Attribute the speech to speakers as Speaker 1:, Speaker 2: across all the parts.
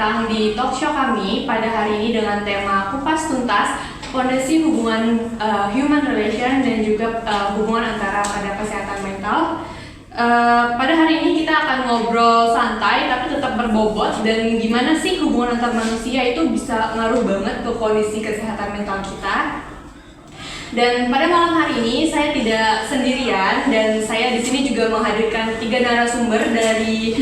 Speaker 1: datang di talk show kami pada hari ini dengan tema Kupas Tuntas, Fondasi Hubungan Human Relation dan juga hubungan antara pada kesehatan mental. Pada hari ini kita akan ngobrol santai tapi tetap berbobot dan gimana sih hubungan antar manusia itu bisa ngaruh banget ke kondisi kesehatan mental kita. Dan pada malam hari ini saya tidak sendirian dan saya di sini juga menghadirkan 3 narasumber dari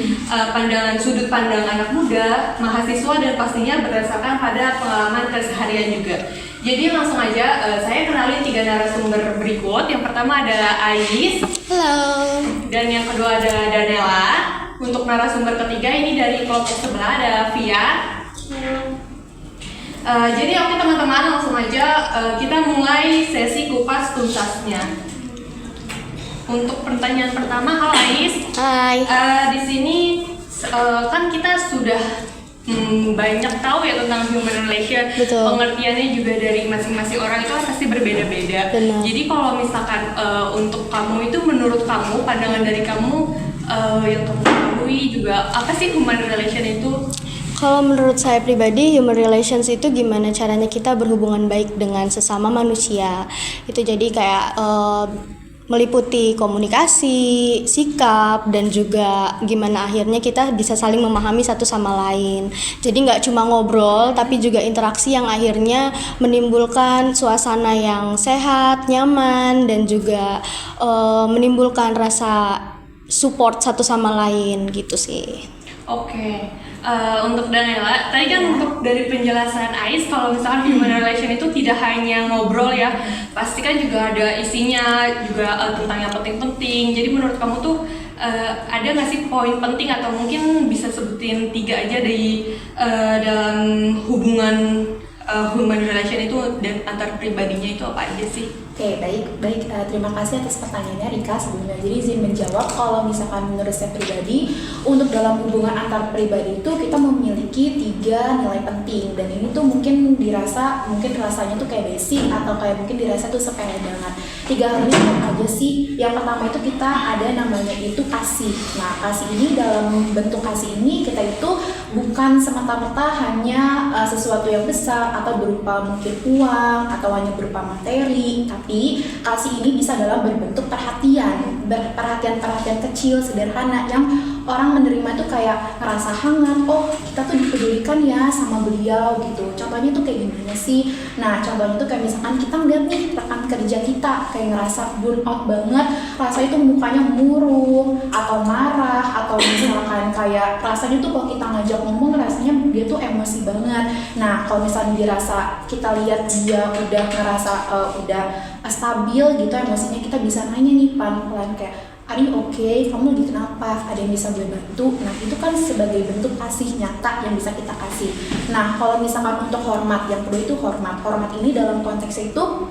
Speaker 1: sudut pandang anak muda, mahasiswa dan pastinya berdasarkan pada pengalaman keseharian juga. Jadi langsung aja saya kenalin 3 narasumber berikut. Yang pertama ada Ais.
Speaker 2: Halo.
Speaker 1: Dan yang kedua ada Danella. Untuk narasumber ketiga ini dari kelompok sebelah ada Via. Jadi oke teman-teman, langsung aja kita mulai sesi kupas tuntasnya. Untuk pertanyaan pertama, halo Ais.
Speaker 2: Hai.
Speaker 1: Di sini kan kita sudah banyak tahu ya tentang human relation.
Speaker 2: Betul.
Speaker 1: Pengertiannya juga dari masing-masing orang itu pasti berbeda-beda.
Speaker 2: Benar.
Speaker 1: Jadi kalau misalkan untuk kamu itu, menurut kamu, pandangan dari kamu yang kamu ketahui juga, apa sih human relation itu?
Speaker 2: Kalau menurut saya pribadi, human relations itu gimana caranya kita berhubungan baik dengan sesama manusia. Itu jadi kayak meliputi komunikasi, sikap, dan juga gimana akhirnya kita bisa saling memahami satu sama lain. Jadi nggak cuma ngobrol, tapi juga interaksi yang akhirnya menimbulkan suasana yang sehat, nyaman, dan juga menimbulkan rasa support satu sama lain gitu sih.
Speaker 1: Oke. Untuk Danella, tadi kan untuk dari penjelasan Ais, kalau misalkan human relation itu tidak hanya ngobrol ya, pasti kan juga ada isinya, juga tentang yang penting-penting. Jadi menurut kamu tuh ada nggak sih poin penting atau mungkin bisa sebutin 3 aja dari dalam hubungan human relation itu dan antar pribadinya itu apa aja sih?
Speaker 3: Oke, baik. Terima kasih atas pertanyaannya Rika sebelumnya. Jadi izin menjawab, kalau misalkan menurut saya pribadi, untuk dalam hubungan antar pribadi itu kita memiliki 3 nilai penting, dan ini tuh mungkin rasanya tuh kayak basic atau kayak mungkin dirasa tuh sepele banget. 3 hal ini apa aja sih? Yang pertama itu kita ada namanya itu kasih. Nah, kasih ini, dalam bentuk kasih ini kita itu bukan semata-mata hanya sesuatu yang besar atau berupa mungkin uang atau hanya berupa materi, tapi kasih ini bisa dalam berbentuk perhatian kecil, sederhana, yang orang menerima itu kayak ngerasa hangat, oh kita tuh dipedulikan ya sama beliau gitu. Contohnya tuh kayak gimana sih? Nah, contohnya tuh kayak misalkan kita ngeliat nih rekan kerja kita kayak ngerasa burn out banget, rasanya tuh mukanya murung atau marah, atau misalkan kayak rasanya tuh kalau kita ngajak ngomong rasanya dia tuh emosi banget. Nah, kalau misalnya kita lihat dia udah ngerasa udah stabil gitu emosinya, kita bisa nanya nih pelan-pelan kayak, "Ari oke, kamu lagi kenapa? Ada yang bisa gue bantu?" Nah, itu kan sebagai bentuk kasih nyata yang bisa kita kasih. Nah, kalau misalkan untuk hormat, yang kedua itu hormat. Hormat ini dalam konteks itu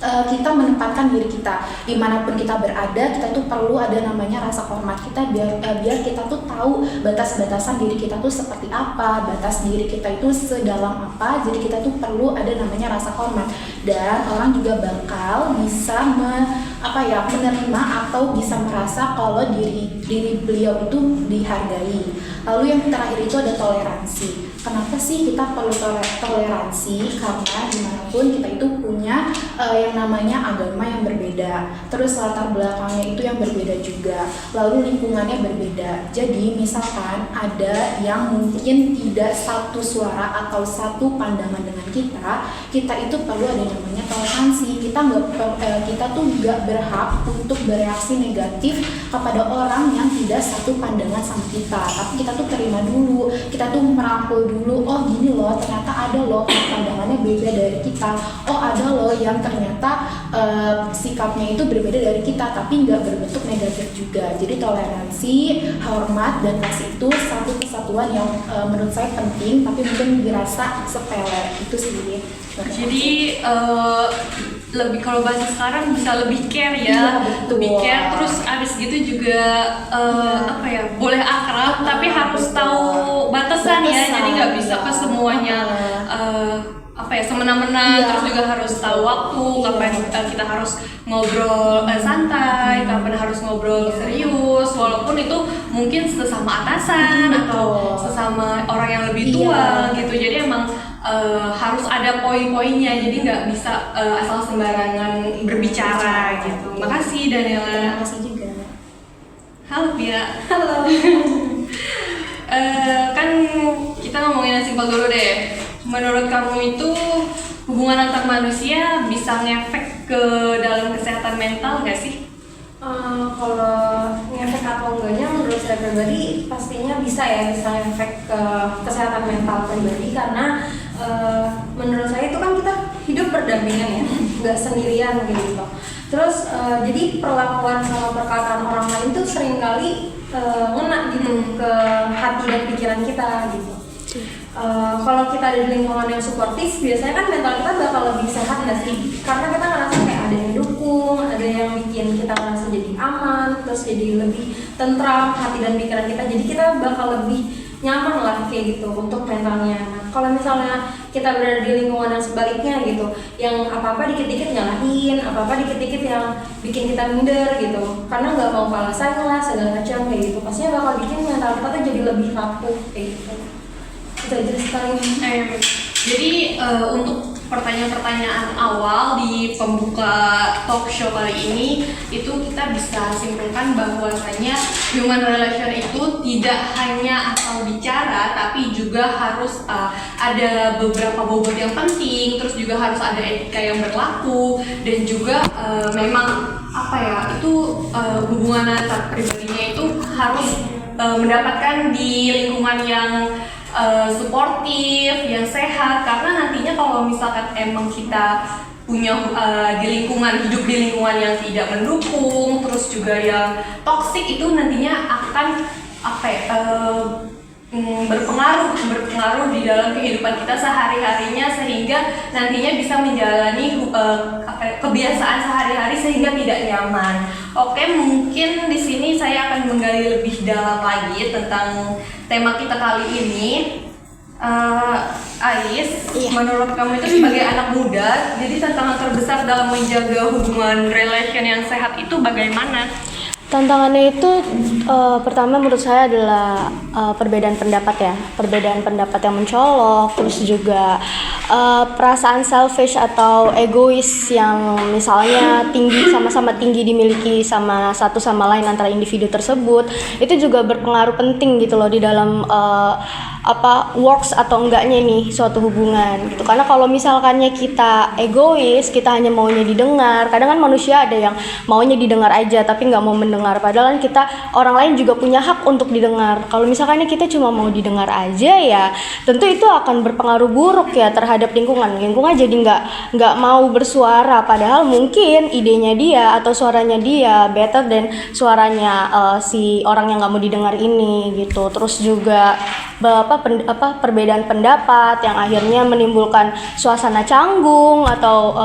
Speaker 3: kita menempatkan diri kita dimanapun kita berada, kita tuh perlu ada namanya rasa hormat kita, biar kita tuh tahu batas-batasan diri kita tuh seperti apa, batas diri kita itu sedalam apa. Jadi kita tuh perlu ada namanya rasa hormat, dan orang juga bakal bisa menerima atau bisa merasa kalau diri beliau itu dihargai. Lalu yang terakhir itu ada toleransi. Kenapa sih kita perlu toleransi? Karena dimanapun kita itu punya yang namanya agama yang berbeda, terus latar belakangnya itu yang berbeda juga, lalu lingkungannya berbeda. Jadi misalkan ada yang mungkin tidak satu suara atau satu pandangan dengan kita itu perlu ada namanya toleransi. Kita tuh nggak berhak untuk bereaksi negatif kepada orang yang tidak satu pandangan sama kita, tapi kita tuh terima dulu, kita tuh merangkul dulu, oh gini loh, ternyata ada loh pandangannya beda dari kita, oh ada loh yang ternyata sikapnya itu berbeda dari kita, tapi nggak berbentuk negatif juga. Jadi toleransi, hormat, dan kasih itu satu kesatuan yang menurut saya penting, tapi mungkin dirasa sepele itu sih.
Speaker 1: Jadi lebih, kalau bahasa sekarang bisa lebih care ya,
Speaker 3: Iya, betul.
Speaker 1: lebih care. Terus abis gitu juga boleh akrab, tapi harus tahu batasan ya. Jadi nggak bisa ke semuanya apa ya, semena-mena,
Speaker 3: Iya.
Speaker 1: terus juga harus tahu waktu, kapan kita harus ngobrol santai, kapan harus ngobrol serius, walaupun itu mungkin sesama atasan atau sesama orang yang lebih tua gitu. Jadi emang harus ada poin-poinnya, jadi nggak bisa asal sembarangan berbicara gitu. Makasih Daniela.
Speaker 3: Terima kasih juga.
Speaker 1: Halo Pia.
Speaker 3: Halo.
Speaker 1: Kan kita ngomongin yang simpel dulu deh. Menurut kamu itu hubungan antar manusia bisa ngefek ke dalam kesehatan mental nggak sih?
Speaker 4: Kalau ngefek atau enggaknya menurut saya pribadi pastinya bisa ngefek ke kesehatan mental pribadi, karena menurut saya itu kan kita hidup berdampingan ya, nggak sendirian gitu. Terus jadi perlakuan sama perkataan orang lain tuh seringkali ngena gitu ke hati dan pikiran kita gitu. Kalau kita ada di lingkungan yang suportif, biasanya kan mental kita bakal lebih sehat nggak sih? Karena kita ngerasa kayak ada yang dukung, ada yang bikin kita ngerasa jadi aman, terus jadi lebih tentram hati dan pikiran kita. Jadi kita bakal lebih nyaman lah kayak gitu untuk mentalnya. Nah, kalau misalnya kita berada di lingkungan yang sebaliknya gitu, yang apa-apa dikit-dikit nyalahin, apa-apa dikit-dikit yang bikin kita minder gitu, karena nggak mau kalah saing lah segala macam kayak gitu, pastinya bakal bikin mental kita tuh jadi lebih rapuh kayak gitu. Itu aja sekali.
Speaker 1: Jadi untuk pertanyaan-pertanyaan awal di pembuka talk show kali ini itu kita bisa simpulkan bahwasanya human relation itu tidak hanya asal bicara, tapi juga harus ada beberapa bobot yang penting, terus juga harus ada etika yang berlaku, dan juga memang apa ya, itu hubungan antar pribadinya itu harus mendapatkan di lingkungan yang suportif, yang sehat, karena nantinya kalau misalkan emang kita punya hidup di lingkungan yang tidak mendukung, terus juga yang toksik, itu nantinya akan berpengaruh di dalam kehidupan kita sehari-harinya, sehingga nantinya bisa menjalani kebiasaan sehari-hari sehingga tidak nyaman. Oke, mungkin di sini saya akan menggali lebih dalam lagi tentang tema kita kali ini. Ais, menurut kamu itu sebagai anak muda, jadi tantangan terbesar dalam menjaga hubungan relation yang sehat itu bagaimana?
Speaker 2: Tantangannya itu pertama menurut saya adalah perbedaan pendapat ya, perbedaan pendapat yang mencolok, terus juga perasaan selfish atau egois yang misalnya sama-sama tinggi dimiliki sama satu sama lain antara individu tersebut, itu juga berpengaruh penting gitu loh di dalam works atau enggaknya nih suatu hubungan gitu. Karena kalau misalkannya kita egois, kita hanya maunya didengar, kadang kan manusia ada yang maunya didengar aja tapi nggak mau mendengar, padahal kan kita orang lain juga punya hak untuk didengar. Kalau misalkannya kita cuma mau didengar aja, ya tentu itu akan berpengaruh buruk ya terhadap lingkungan jadi nggak mau bersuara, padahal mungkin idenya dia atau suaranya dia better than suaranya si orang yang nggak mau didengar ini gitu. Terus juga perbedaan pendapat yang akhirnya menimbulkan suasana canggung atau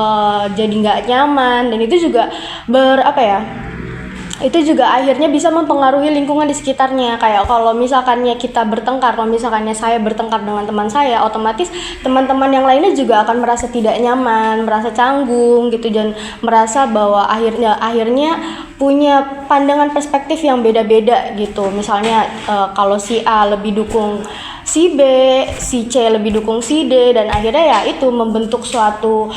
Speaker 2: jadi nggak nyaman, dan itu juga itu juga akhirnya bisa mempengaruhi lingkungan di sekitarnya. Kayak kalau misalkannya kita bertengkar, kalau misalkannya saya bertengkar dengan teman saya, otomatis teman-teman yang lainnya juga akan merasa tidak nyaman, merasa canggung gitu, dan merasa bahwa akhirnya punya pandangan perspektif yang beda-beda gitu. Misalnya kalau si A lebih dukung si B, si C lebih dukung si D, dan akhirnya ya itu membentuk suatu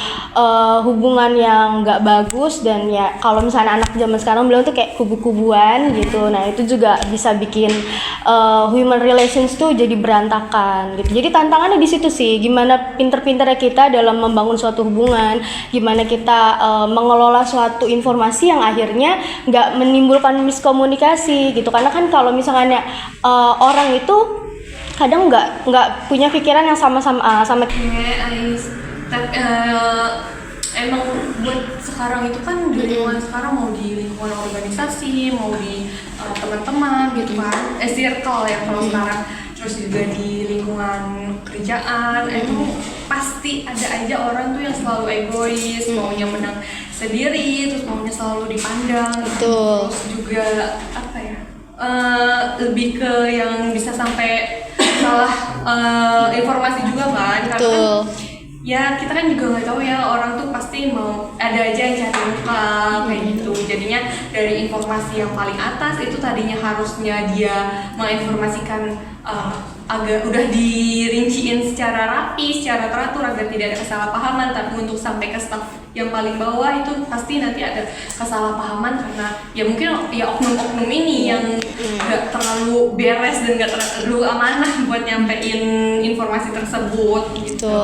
Speaker 2: hubungan yang nggak bagus. Dan ya kalau misalnya anak zaman sekarang bilang tuh kayak kubu-kubuan gitu, nah itu juga bisa bikin human relations tuh jadi berantakan gitu. Jadi tantangannya di situ sih, gimana pinter-pinternya kita dalam membangun suatu hubungan, gimana kita mengelola suatu informasi yang akhirnya nggak menimbulkan miskomunikasi gitu. Karena kan kalau misalnya orang itu kadang nggak punya pikiran yang sama.
Speaker 1: Emang buat sekarang itu kan di lingkungan sekarang, mau di lingkungan organisasi, mau di teman-teman gitu kan, circle ya kalau sekarang, terus juga di lingkungan kerjaan, itu pasti ada aja orang tuh yang selalu egois, maunya menang sendiri, terus maunya selalu dipandang.
Speaker 2: Betul.
Speaker 1: Terus juga lebih ke yang bisa sampai salah informasi juga kan. Karena ya kita kan juga nggak tahu ya, orang tuh pasti mau ada aja yang cari muka kayak gitu. Jadinya dari informasi yang paling atas itu tadinya harusnya dia menginformasikan agak udah dirinciin secara rapi, secara teratur agar tidak ada kesalahpahaman, tapi untuk sampai ke staf yang paling bawah itu pasti nanti ada kesalahpahaman karena ya mungkin ya oknum-oknum ini yang nggak terlalu beres dan nggak terlalu amanah buat nyampein informasi tersebut gitu.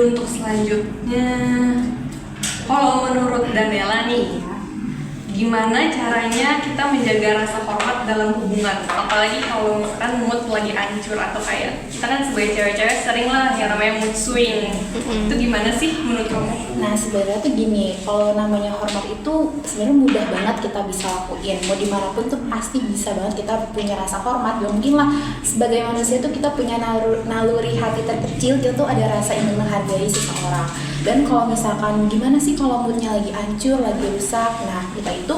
Speaker 1: Untuk selanjutnya, kalau menurut Daniela nih, gimana caranya kita menjaga rasa hormat dalam hubungan? Apalagi kalau misalkan mood lagi hancur atau kayak kita kan sebagai cewek-cewek sering lah yang namanya mood swing. Itu gimana sih menurut kamu?
Speaker 3: Nah sebenarnya tuh gini, kalau namanya hormat itu sebenarnya mudah banget kita bisa lakuin. Mau dimanapun tuh pasti bisa banget kita punya rasa hormat. Gak mungkin lah sebagai manusia tuh kita punya naluri hati terkecil, kita tuh ada rasa ingin menghargai seseorang. Dan kalau misalkan gimana sih kalau moodnya lagi hancur, lagi rusak, nah kita itu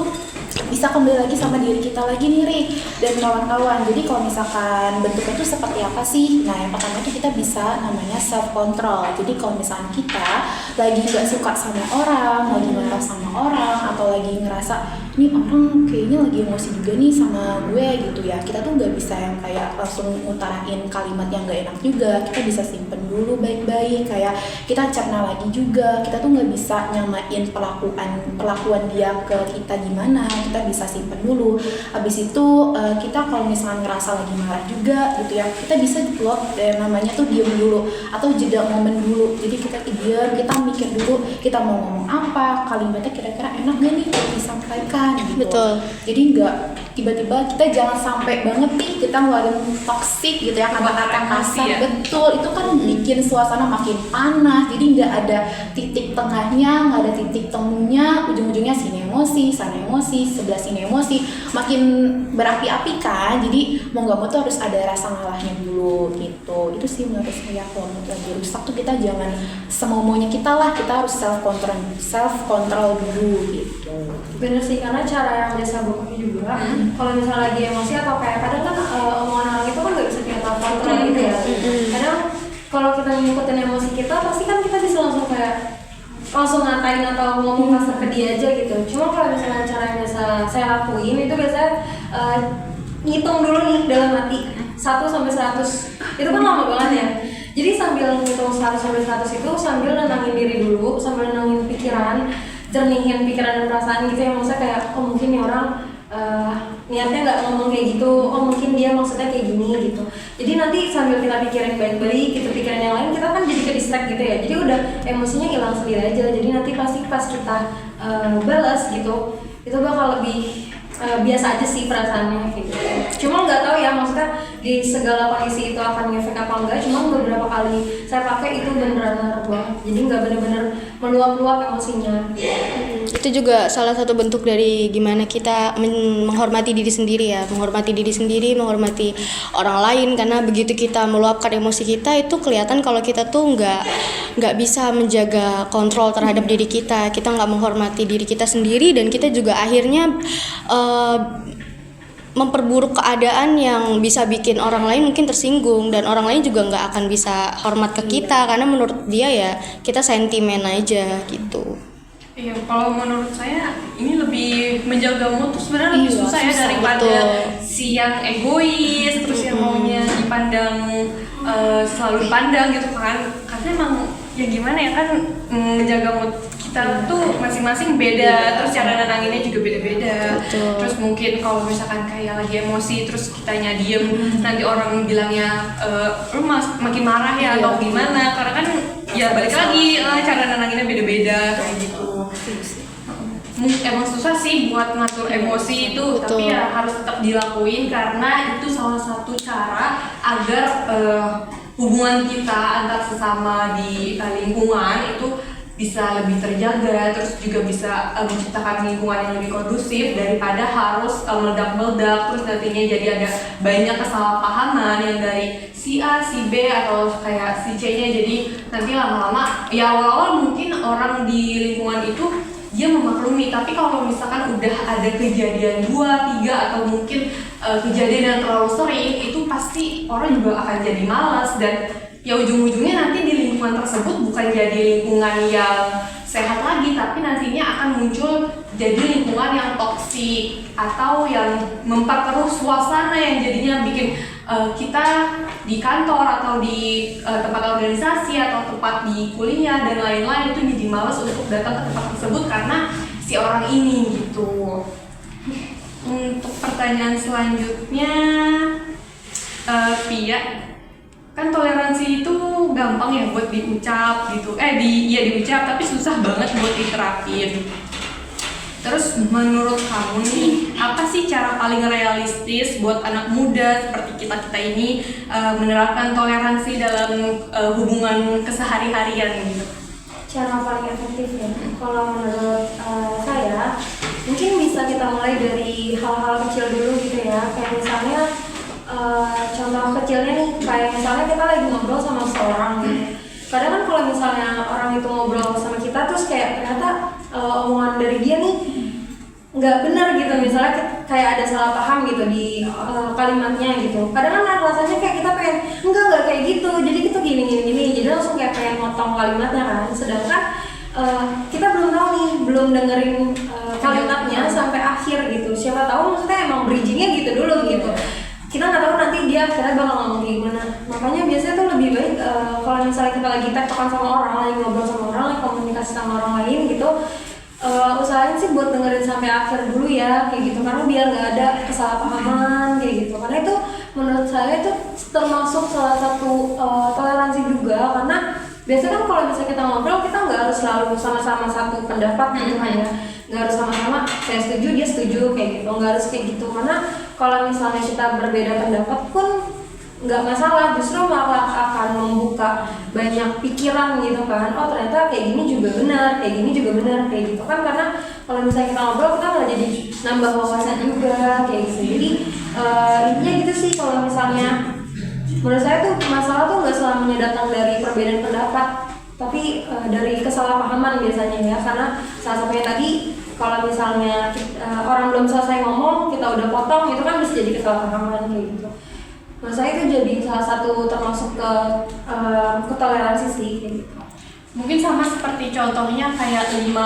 Speaker 3: bisa kembali lagi sama diri kita lagi nih Rik dan kawan-kawan. Jadi kalau misalkan bentuknya itu seperti apa sih? Nah yang pertama itu kita bisa namanya self control. Jadi kalau misalkan kita lagi nggak suka sama orang, lagi marah sama orang, atau lagi ngerasa ini orang kayaknya lagi emosi juga nih sama gue gitu ya, kita tuh nggak bisa yang kayak langsung ngutarain kalimat yang nggak enak juga. Kita bisa simpen dulu baik-baik, kayak kita cerna lagi juga. Kita tuh nggak bisa nyamain perlakuan dia ke kita gimana, kita bisa simpen dulu. Habis itu kita kalau misalnya ngerasa lagi marah juga gitu ya, kita bisa loh namanya tuh diam dulu atau jeda momen dulu. Jadi kita diam, kita mikir dulu kita mau ngomong apa, kalimatnya kira-kira enak gak nih disampaikan gitu.
Speaker 2: Betul.
Speaker 3: Jadi nggak tiba-tiba kita jangan sampai banget nih kita ngeluarin toksik gitu ya, kata-kata kasar.
Speaker 1: Ya.
Speaker 3: Betul, itu kan bikin suasana makin panas. Jadi nggak ada titik tengahnya, nggak ada titik temunya, ujung-ujungnya sini emosi, sana emosi, sebelah sini emosi, makin berapi-api kan. Jadi mau nggak mau tuh harus ada rasa ngalahnya dulu gitu. Itu sih menurut saya, kalau mood lagi rusak tuh kita jangan semau-maunya kita lah, kita harus self control dulu gitu.
Speaker 4: Bener sih, karena cara yang biasa gue pakai juga kalau misalnya lagi emosi atau kayak kadang kan omongan orang itu kan nggak bisa kita kontrol gitu ya. Kadang kalau kita ngikutin emosi kita pasti kan kita bisa langsung ngatain atau ngomong kasar ke dia aja gitu. Cuma kalau misalnya cara yang biasa saya lakuin itu biasanya ngitung dulu nih dalam hati 1 sampai 100. Itu kan lama banget ya. Jadi sambil ngitung 1 sampai 100 itu sambil nenangin diri dulu, sambil nenangin pikiran, jernihin pikiran dan perasaan gitu ya. Maksudnya kayak oh mungkin nih orang niatnya nggak ngomong kayak gitu, oh mungkin dia maksudnya kayak gini gitu. Jadi nanti sambil kita pikirin baik-baik, kita pikirin yang lain, kita kan jadi ke distract gitu ya. Jadi udah emosinya hilang sendiri aja. Jadi nanti pasti pas kita balas gitu, itu bakal lebih biasa aja sih perasaannya gitu. Cuma nggak tahu ya, maksudnya di segala kondisi itu akan ngefek apa enggak. Cuma beberapa kali saya pakai itu beneran ngaruh banget. Jadi nggak bener-bener meluap-luap emosinya.
Speaker 2: Itu juga salah satu bentuk dari gimana kita menghormati diri sendiri ya, menghormati diri sendiri, menghormati orang lain. Karena begitu kita meluapkan emosi kita, itu kelihatan kalau kita tuh nggak bisa menjaga kontrol terhadap diri kita nggak menghormati diri kita sendiri, dan kita juga akhirnya memperburuk keadaan yang bisa bikin orang lain mungkin tersinggung, dan orang lain juga nggak akan bisa hormat ke kita karena menurut dia ya kita sentimen aja gitu.
Speaker 1: Iya, kalau menurut saya ini lebih menjaga mood tuh sebenarnya lebih susah ya daripada si yang egois, terus yang maunya dipandang selalu dipandang gitu kan. Karena emang ya gimana ya kan, menjaga mood kita tuh masing-masing beda, terus cara nenanginnya juga beda-beda. Terus mungkin kalau misalkan kayak lagi emosi terus kitanya diem, nanti orang bilangnya lu makin marah ya atau gimana, karena kan ya balik lagi cara nenanginnya beda-beda kayak gitu. Emang susah sih buat ngatur emosi itu, tapi ya harus tetap dilakuin karena itu salah satu cara agar hubungan kita antar sesama di lingkungan itu bisa lebih terjaga, terus juga bisa menciptakan lingkungan yang lebih kondusif daripada harus meledak-meledak terus nantinya jadi ada banyak kesalahpahaman yang dari si A, si B atau kayak si C-nya. Jadi nanti lama-lama ya awal-awal mungkin orang di lingkungan itu dia memaklumi, tapi kalau misalkan udah ada kejadian 2, 3 atau mungkin kejadian yang terlalu sering, itu pasti orang juga akan jadi malas dan ya ujung-ujungnya nanti di lingkungan tersebut bukan jadi lingkungan yang sehat lagi, tapi nantinya akan muncul jadi lingkungan yang toksik atau yang memperkeruh suasana yang jadinya bikin kita di kantor atau di tempat organisasi atau tempat di kuliah dan lain-lain itu jadi malas untuk datang ke tempat tersebut karena si orang ini gitu. Untuk pertanyaan selanjutnya, Pia, kan toleransi itu gampang ya buat diucap gitu, diucap tapi susah banget buat diterapin. Terus menurut kamu nih, apa sih cara paling realistis buat anak muda seperti kita ini menerapkan toleransi dalam hubungan kesehari-harian gitu?
Speaker 4: Cara paling efektif ya, kalau menurut saya mungkin bisa kita mulai dari hal-hal kecil dulu gitu ya, kayak misalnya contoh kecilnya nih, kayak misalnya kita lagi ngobrol sama seseorang gitu. Kadang kan kalau misalnya orang itu ngobrol sama kita terus kayak ternyata omongan dari dia nih nggak benar gitu, misalnya kayak ada salah paham gitu di kalimatnya gitu. Kadang kan rasanya kayak kita pengen enggak kayak gitu, jadi kita gini, jadi langsung kayak pengen motong kalimatnya kan. Sedangkan kita belum tahu nih, belum dengerin kalimatnya sampai akhir gitu. Siapa tahu maksudnya emang bridgingnya gitu dulu gitu. Kita nggak tahu nanti dia akhirnya bakal ngomong gimana. Makanya biasanya tuh lebih baik kalau misalnya kita lagi tektokan sama orang, lagi ngobrol sama orang, lagi komunikasi sama orang lain gitu, usahain sih buat dengerin sampai akhir dulu ya, kayak gitu, karena biar nggak ada kesalahpahaman kayak gitu. Karena itu menurut saya itu termasuk salah satu toleransi juga, karena biasanya kan kalau misalnya kita ngobrol kita nggak harus selalu sama-sama satu pendapat gitu kan ya, nggak harus sama-sama saya setuju dia setuju kayak gitu, nggak harus kayak gitu. Karena kalau misalnya kita berbeda pendapat pun nggak masalah, justru malah akan membuka banyak pikiran gitu kan. Oh ternyata kayak gini juga benar, kayak gini juga benar, kayak gitu kan. Karena kalau misalnya kita ngobrol kita malah jadi nambah wawasan juga kayak gitu. Jadi intinya gitu sih, kalau misalnya menurut saya tuh masalah tuh nggak selamanya datang dari perbedaan pendapat, tapi dari kesalahpahaman biasanya ya. Karena salah satunya tadi, kalau misalnya orang belum selesai ngomong kita udah potong, itu kan bisa jadi kesalahpahaman kayak gitu. Menurut saya itu jadi salah satu termasuk ke toleransi sih kayak gitu.
Speaker 1: Mungkin sama seperti contohnya kayak 5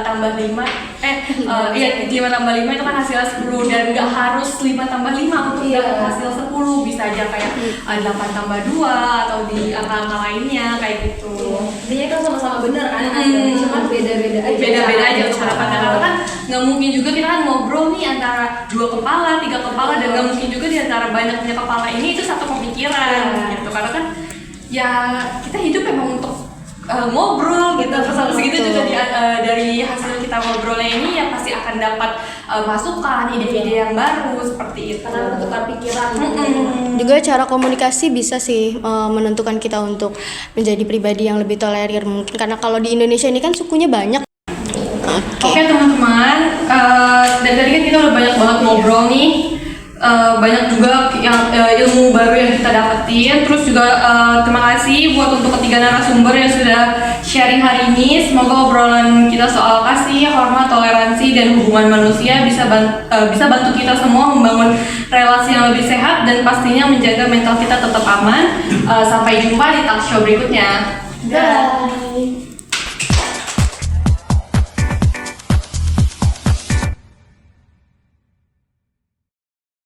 Speaker 1: tambah 5 5 tambah 5 itu kan hasilnya 10, dan nggak harus 5 tambah 5 untuk dapat hasil 10, bisa aja kayak 8 tambah 2 atau di angka-angka lainnya kayak gitu.
Speaker 4: Intinya kan sama-sama benar kan hasilnya, cuma beda-beda aja.
Speaker 1: Beda-beda aja untuk pendapatnya, karena kan nggak mungkin juga kita kan ngobrol nih antara 2 kepala, 3 kepala, dan nggak mungkin juga di antara banyaknya kepala ini itu satu pemikiran gitu. Karena kan ya kita hidup memang untuk ngobrol gitu, terus habis gitu juga dari hasil kita ngobrolnya ini ya pasti akan dapat masukan, ide-ide yang baru seperti itu.
Speaker 4: Karena bertukar pikiran.
Speaker 2: Juga cara komunikasi bisa sih menentukan kita untuk menjadi pribadi yang lebih tolerir mungkin, karena kalau di Indonesia ini kan sukunya banyak.
Speaker 1: Oke teman-teman, dan tadi kan kita udah banyak banget ngobrol nih. Banyak juga yang ilmu baru yang kita dapetin. Terus juga terima kasih buat untuk ketiga narasumber yang sudah sharing hari ini. Semoga obrolan kita soal kasih, hormat, toleransi, dan hubungan manusia bisa bantu kita semua membangun relasi yang lebih sehat dan pastinya menjaga mental kita tetap aman. Sampai jumpa di talk show berikutnya.
Speaker 4: Bye.